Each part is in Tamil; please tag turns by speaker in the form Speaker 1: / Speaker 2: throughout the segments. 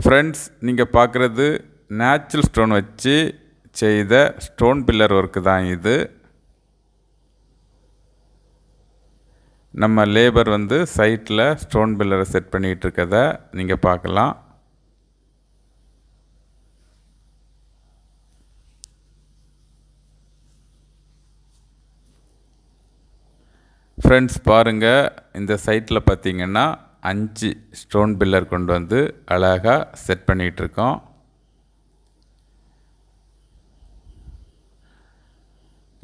Speaker 1: ஃப்ரெண்ட்ஸ், நீங்கள் பார்க்குறது நேச்சுரல் ஸ்டோன் வச்சு செய்த ஸ்டோன் பில்லர் ஒர்க்கு தான் இது. நம்ம லேபர் சைட்டில் ஸ்டோன் பில்லரை செட் பண்ணிகிட்டு இருக்கதை நீங்கள் பார்க்கலாம். ஃப்ரெண்ட்ஸ் பாருங்கள், இந்த சைட்டில் பார்த்தீங்கன்னா 5 ஸ்டோன் பில்லர் கொண்டு அழகாக செட் பண்ணிகிட்ருக்கோம்.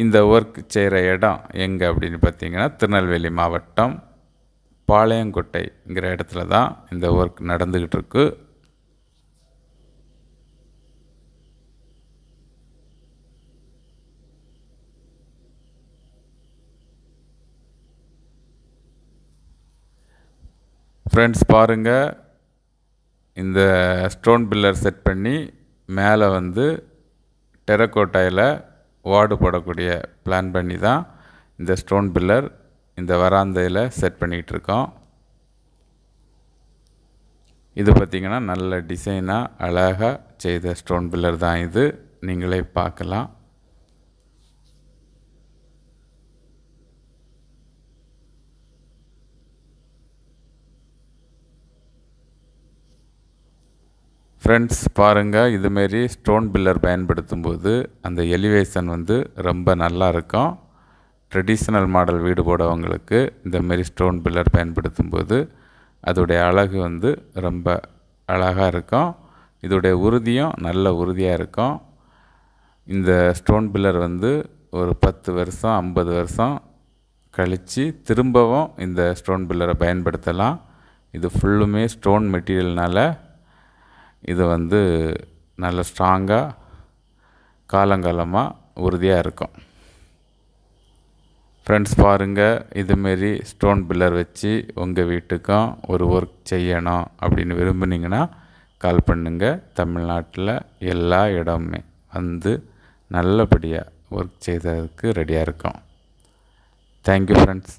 Speaker 1: இந்த ஒர்க் செய்கிற இடம் எங்கே அப்படின்னு பார்த்தீங்கன்னா, திருநெல்வேலி மாவட்டம் பாளையங்கோட்டைங்கிற இடத்துல தான் இந்த ஒர்க் நடந்துக்கிட்டு இருக்கு. ஃப்ரெண்ட்ஸ் பாருங்கள், இந்த ஸ்டோன் பில்லர் செட் பண்ணி மேலே டெரக்கோட்டாயில் வார்டு போடக்கூடிய பிளான் பண்ணி தான் இந்த ஸ்டோன் பில்லர் இந்த வராந்தையில் செட் பண்ணிகிட்டு இருக்கோம். இது பார்த்திங்கன்னா நல்ல டிசைனாக அழகாக செய்த ஸ்டோன் பில்லர் தான் இது. நீங்களே பார்க்கலாம். ஃப்ரெண்ட்ஸ் பாருங்கள், இதுமாரி ஸ்டோன் பில்லர் பயன்படுத்தும் போது அந்த எலிவேஷன் ரொம்ப நல்லா இருக்கும். ட்ரெடிஷ்னல் மாடல் வீடு போடவங்களுக்கு இந்தமாரி ஸ்டோன் பில்லர் பயன்படுத்தும் போது அதோடைய அழகு ரொம்ப அழகாக இருக்கும். இதோடைய உறுதியும் நல்ல உறுதியாக இருக்கும். இந்த ஸ்டோன் பில்லர் ஒரு 10 வருஷம் 50 வருஷம் கழித்து திரும்பவும் இந்த ஸ்டோன் பில்லரை பயன்படுத்தலாம். இது ஃபுல்லுமே ஸ்டோன் மெட்டீரியல்னால் இது நல்ல ஸ்ட்ராங்காக காலங்காலமாக உறுதியாக இருக்கும். ஃப்ரெண்ட்ஸ் பாருங்கள், இதுமாரி ஸ்டோன் பில்லர் வச்சு உங்கள் வீட்டுக்கும் ஒரு ஒர்க் செய்யணும் அப்படின்னு விரும்புனீங்கன்னா கால் பண்ணுங்கள். தமிழ்நாட்டில் எல்லா இடமுமே நல்லபடியாக ஒர்க் செய்ததுக்கு ரெடியாக இருக்கும். Thank you friends.